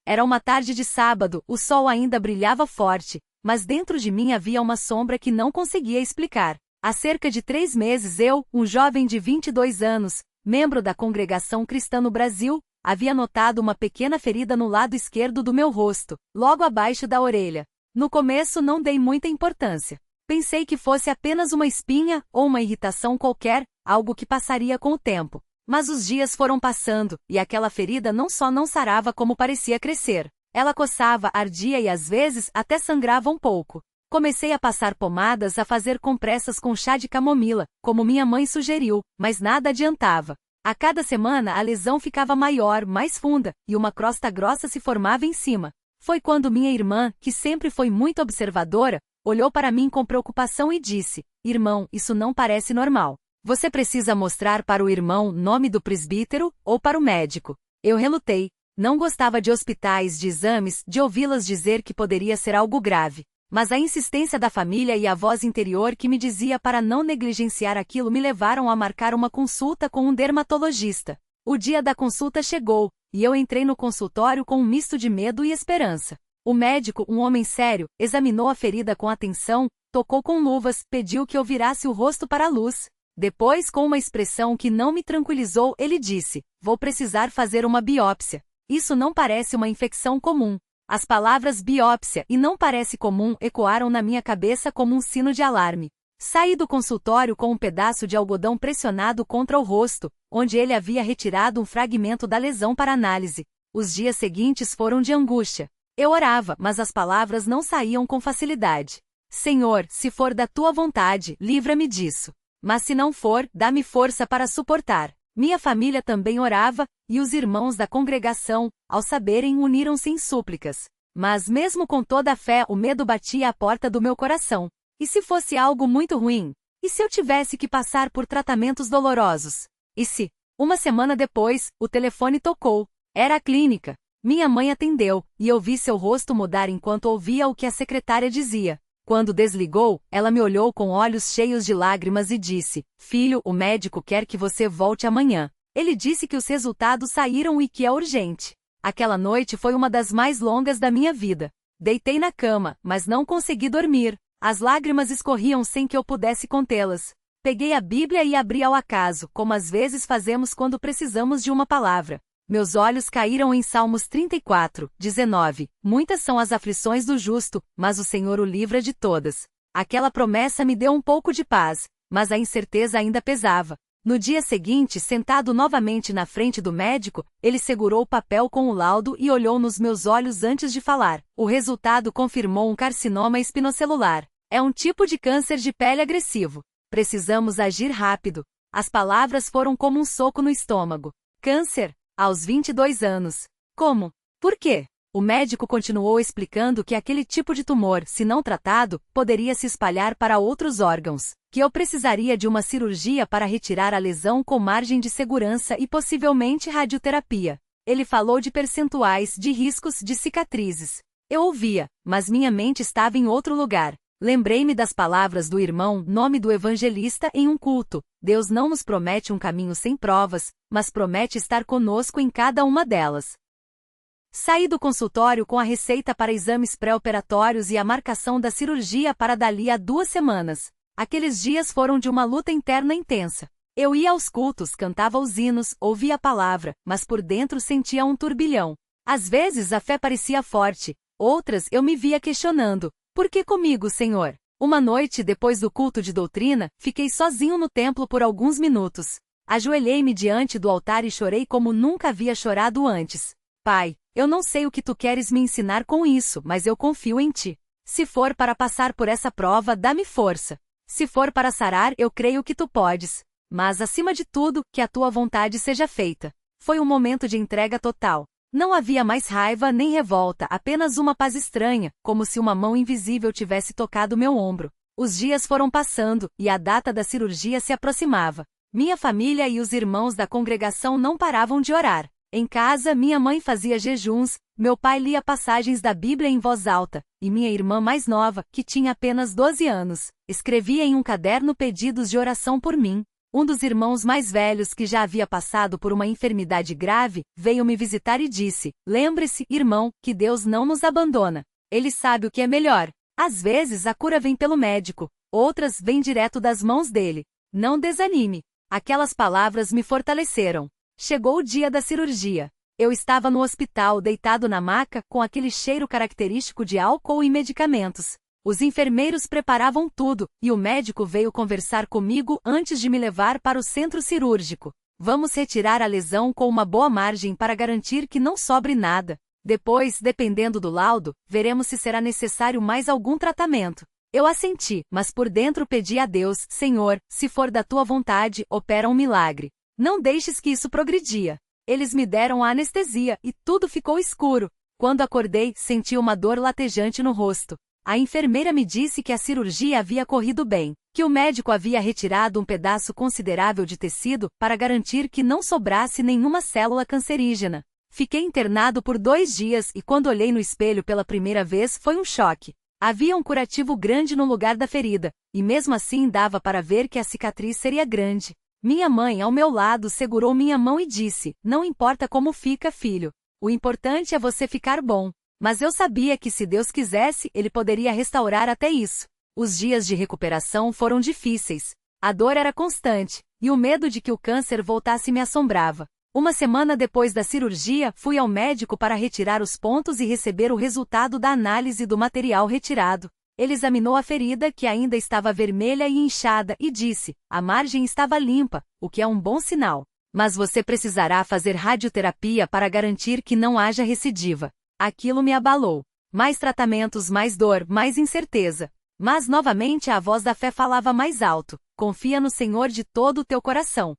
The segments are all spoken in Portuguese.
Era uma tarde de sábado, o sol ainda brilhava forte, mas dentro de mim havia uma sombra que não conseguia explicar. Há cerca de 3 meses um jovem de 22 anos, membro da Congregação Cristã no Brasil, havia notado uma pequena ferida no lado esquerdo do meu rosto, logo abaixo da orelha. No começo não dei muita importância. Pensei que fosse apenas uma espinha ou uma irritação qualquer, algo que passaria com o tempo. Mas os dias foram passando, e aquela ferida não só não sarava como parecia crescer. Ela coçava, ardia e às vezes até sangrava um pouco. Comecei a passar pomadas, a fazer compressas com chá de camomila, como minha mãe sugeriu, mas nada adiantava. A cada semana a lesão ficava maior, mais funda, e uma crosta grossa se formava em cima. Foi quando minha irmã, que sempre foi muito observadora, olhou para mim com preocupação e disse: "Irmão, isso não parece normal. Você precisa mostrar para o irmão nome do presbítero ou para o médico." Eu relutei. Não gostava de hospitais, de exames, de ouvi-las dizer que poderia ser algo grave. Mas a insistência da família e a voz interior que me dizia para não negligenciar aquilo me levaram a marcar uma consulta com um dermatologista. O dia da consulta chegou, e eu entrei no consultório com um misto de medo e esperança. O médico, um homem sério, examinou a ferida com atenção, tocou com luvas, pediu que eu virasse o rosto para a luz. Depois, com uma expressão que não me tranquilizou, ele disse: "Vou precisar fazer uma biópsia. Isso não parece uma infecção comum." As palavras biópsia e não parece comum ecoaram na minha cabeça como um sino de alarme. Saí do consultório com um pedaço de algodão pressionado contra o rosto, onde ele havia retirado um fragmento da lesão para análise. Os dias seguintes foram de angústia. Eu orava, mas as palavras não saíam com facilidade. "Senhor, se for da tua vontade, livra-me disso. Mas se não for, dá-me força para suportar." Minha família também orava, e os irmãos da congregação, ao saberem, uniram-se em súplicas. Mas mesmo com toda a fé, o medo batia à porta do meu coração. E se fosse algo muito ruim? E se eu tivesse que passar por tratamentos dolorosos? E se? Uma semana depois, o telefone tocou. Era a clínica. Minha mãe atendeu, e eu vi seu rosto mudar enquanto ouvia o que a secretária dizia. Quando desligou, ela me olhou com olhos cheios de lágrimas e disse: "Filho, o médico quer que você volte amanhã. Ele disse que os resultados saíram e que é urgente." Aquela noite foi uma das mais longas da minha vida. Deitei na cama, mas não consegui dormir. As lágrimas escorriam sem que eu pudesse contê-las. Peguei a Bíblia e abri ao acaso, como às vezes fazemos quando precisamos de uma palavra. Meus olhos caíram em Salmos 34, 19. "Muitas são as aflições do justo, mas o Senhor o livra de todas." Aquela promessa me deu um pouco de paz, mas a incerteza ainda pesava. No dia seguinte, sentado novamente na frente do médico, ele segurou o papel com o laudo e olhou nos meus olhos antes de falar. O resultado confirmou um carcinoma espinocelular. É um tipo de câncer de pele agressivo. Precisamos agir rápido. As palavras foram como um soco no estômago. Câncer? Aos 22 anos. Como? Por quê? O médico continuou explicando que aquele tipo de tumor, se não tratado, poderia se espalhar para outros órgãos, que eu precisaria de uma cirurgia para retirar a lesão com margem de segurança e possivelmente radioterapia. Ele falou de percentuais, de riscos, de cicatrizes. Eu ouvia, mas minha mente estava em outro lugar. Lembrei-me das palavras do irmão, nome do evangelista, em um culto: "Deus não nos promete um caminho sem provas, mas promete estar conosco em cada uma delas." Saí do consultório com a receita para exames pré-operatórios e a marcação da cirurgia para dali a 2 semanas. Aqueles dias foram de uma luta interna intensa. Eu ia aos cultos, cantava os hinos, ouvia a palavra, mas por dentro sentia um turbilhão. Às vezes a fé parecia forte, outras eu me via questionando: "Por que comigo, Senhor?" Uma noite, depois do culto de doutrina, fiquei sozinho no templo por alguns minutos. Ajoelhei-me diante do altar e chorei como nunca havia chorado antes. "Pai, eu não sei o que tu queres me ensinar com isso, mas eu confio em ti. Se for para passar por essa prova, dá-me força. Se for para sarar, eu creio que tu podes. Mas, acima de tudo, que a tua vontade seja feita." Foi um momento de entrega total. Não havia mais raiva nem revolta, apenas uma paz estranha, como se uma mão invisível tivesse tocado meu ombro. Os dias foram passando, e a data da cirurgia se aproximava. Minha família e os irmãos da congregação não paravam de orar. Em casa, minha mãe fazia jejuns, meu pai lia passagens da Bíblia em voz alta, e minha irmã mais nova, que tinha apenas 12 anos, escrevia em um caderno pedidos de oração por mim. Um dos irmãos mais velhos, que já havia passado por uma enfermidade grave, veio me visitar e disse: "Lembre-se, irmão, que Deus não nos abandona. Ele sabe o que é melhor. Às vezes a cura vem pelo médico, outras vêm direto das mãos dele. Não desanime." Aquelas palavras me fortaleceram. Chegou o dia da cirurgia. Eu estava no hospital, deitado na maca, com aquele cheiro característico de álcool e medicamentos. Os enfermeiros preparavam tudo, e o médico veio conversar comigo antes de me levar para o centro cirúrgico. "Vamos retirar a lesão com uma boa margem para garantir que não sobre nada. Depois, dependendo do laudo, veremos se será necessário mais algum tratamento." Eu assenti, mas por dentro pedi a Deus: "Senhor, se for da tua vontade, opera um milagre. Não deixes que isso progredia." Eles me deram a anestesia, e tudo ficou escuro. Quando acordei, senti uma dor latejante no rosto. A enfermeira me disse que a cirurgia havia corrido bem, que o médico havia retirado um pedaço considerável de tecido para garantir que não sobrasse nenhuma célula cancerígena. Fiquei internado por 2 dias e quando olhei no espelho pela primeira vez foi um choque. Havia um curativo grande no lugar da ferida, e mesmo assim dava para ver que a cicatriz seria grande. Minha mãe, ao meu lado, segurou minha mão e disse: "Não importa como fica, filho. O importante é você ficar bom." Mas eu sabia que se Deus quisesse, Ele poderia restaurar até isso. Os dias de recuperação foram difíceis. A dor era constante, e o medo de que o câncer voltasse me assombrava. Uma semana depois da cirurgia, fui ao médico para retirar os pontos e receber o resultado da análise do material retirado. Ele examinou a ferida, que ainda estava vermelha e inchada, e disse: "A margem estava limpa, o que é um bom sinal. Mas você precisará fazer radioterapia para garantir que não haja recidiva." Aquilo me abalou. Mais tratamentos, mais dor, mais incerteza. Mas novamente a voz da fé falava mais alto: "Confia no Senhor de todo o teu coração."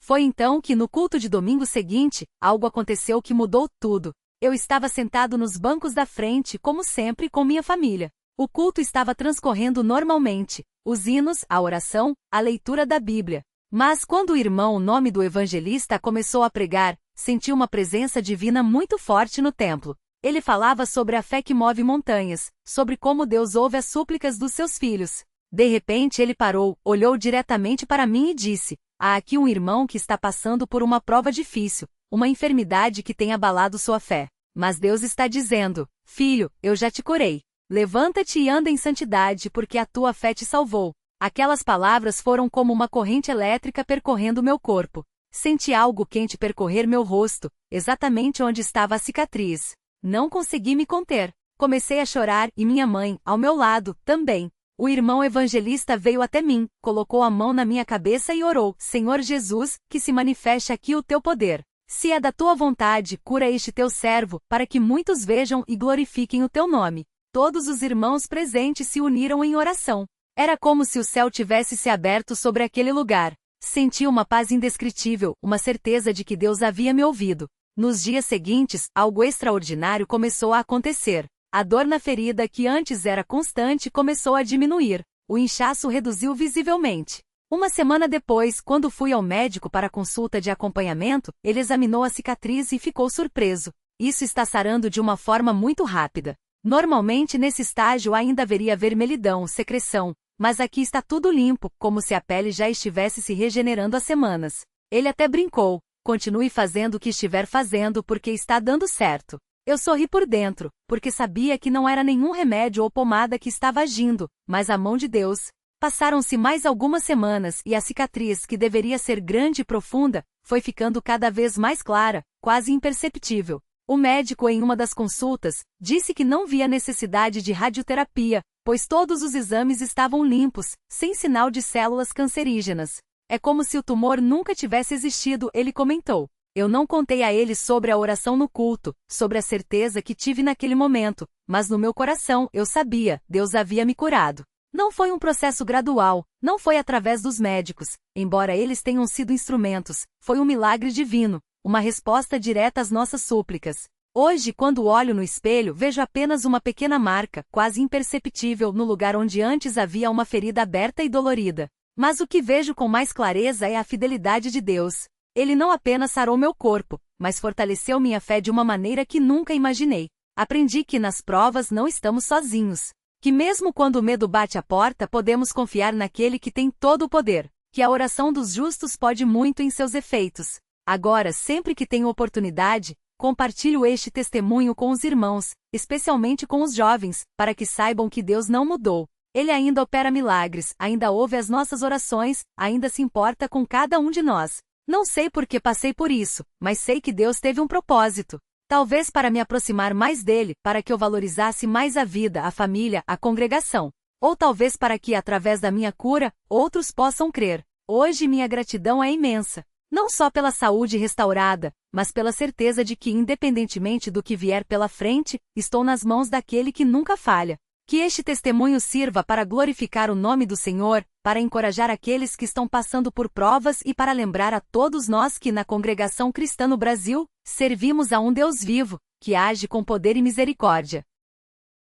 Foi então que no culto de domingo seguinte, algo aconteceu que mudou tudo. Eu estava sentado nos bancos da frente, como sempre, com minha família. O culto estava transcorrendo normalmente, os hinos, a oração, a leitura da Bíblia. Mas quando o irmão, o nome do evangelista, começou a pregar, senti uma presença divina muito forte no templo. Ele falava sobre a fé que move montanhas, sobre como Deus ouve as súplicas dos seus filhos. De repente ele parou, olhou diretamente para mim e disse: "Há aqui um irmão que está passando por uma prova difícil, uma enfermidade que tem abalado sua fé. Mas Deus está dizendo: filho, eu já te curei. Levanta-te e anda em santidade, porque a tua fé te salvou." Aquelas palavras foram como uma corrente elétrica percorrendo meu corpo. Senti algo quente percorrer meu rosto, exatamente onde estava a cicatriz. Não consegui me conter. Comecei a chorar e minha mãe, ao meu lado, também. O irmão evangelista veio até mim, colocou a mão na minha cabeça e orou: "Senhor Jesus, que se manifeste aqui o teu poder. Se é da tua vontade, cura este teu servo, para que muitos vejam e glorifiquem o teu nome." Todos os irmãos presentes se uniram em oração. Era como se o céu tivesse se aberto sobre aquele lugar. Senti uma paz indescritível, uma certeza de que Deus havia me ouvido. Nos dias seguintes, algo extraordinário começou a acontecer. A dor na ferida, que antes era constante, começou a diminuir. O inchaço reduziu visivelmente. Uma semana depois, quando fui ao médico para consulta de acompanhamento, ele examinou a cicatriz e ficou surpreso. "Isso está sarando de uma forma muito rápida. Normalmente nesse estágio ainda haveria vermelhidão, secreção. Mas aqui está tudo limpo, como se a pele já estivesse se regenerando há semanas." Ele até brincou: "Continue fazendo o que estiver fazendo porque está dando certo." Eu sorri por dentro, porque sabia que não era nenhum remédio ou pomada que estava agindo, mas a mão de Deus. Passaram-se mais algumas semanas e a cicatriz, que deveria ser grande e profunda, foi ficando cada vez mais clara, quase imperceptível. O médico, em uma das consultas, disse que não via necessidade de radioterapia, pois todos os exames estavam limpos, sem sinal de células cancerígenas. "É como se o tumor nunca tivesse existido", ele comentou. Eu não contei a ele sobre a oração no culto, sobre a certeza que tive naquele momento, mas no meu coração eu sabia: Deus havia me curado. Não foi um processo gradual, não foi através dos médicos, embora eles tenham sido instrumentos, foi um milagre divino, uma resposta direta às nossas súplicas. Hoje, quando olho no espelho, vejo apenas uma pequena marca, quase imperceptível, no lugar onde antes havia uma ferida aberta e dolorida. Mas o que vejo com mais clareza é a fidelidade de Deus. Ele não apenas sarou meu corpo, mas fortaleceu minha fé de uma maneira que nunca imaginei. Aprendi que nas provas não estamos sozinhos. Que mesmo quando o medo bate à porta, podemos confiar naquele que tem todo o poder. que a oração dos justos pode muito em seus efeitos. Agora, sempre que tenho oportunidade, compartilho este testemunho com os irmãos, especialmente com os jovens, para que saibam que Deus não mudou. Ele ainda opera milagres, ainda ouve as nossas orações, ainda se importa com cada um de nós. Não sei por que passei por isso, mas sei que Deus teve um propósito. Talvez para me aproximar mais dele, para que eu valorizasse mais a vida, a família, a congregação. Ou talvez para que, através da minha cura, outros possam crer. Hoje minha gratidão é imensa. Não só pela saúde restaurada, mas pela certeza de que, independentemente do que vier pela frente, estou nas mãos daquele que nunca falha. Que este testemunho sirva para glorificar o nome do Senhor, para encorajar aqueles que estão passando por provas e para lembrar a todos nós que na Congregação Cristã no Brasil, servimos a um Deus vivo, que age com poder e misericórdia.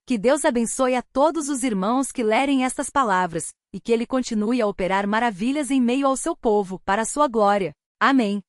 Que Deus abençoe a todos os irmãos que lerem estas palavras, e que Ele continue a operar maravilhas em meio ao seu povo, para a sua glória. Amém.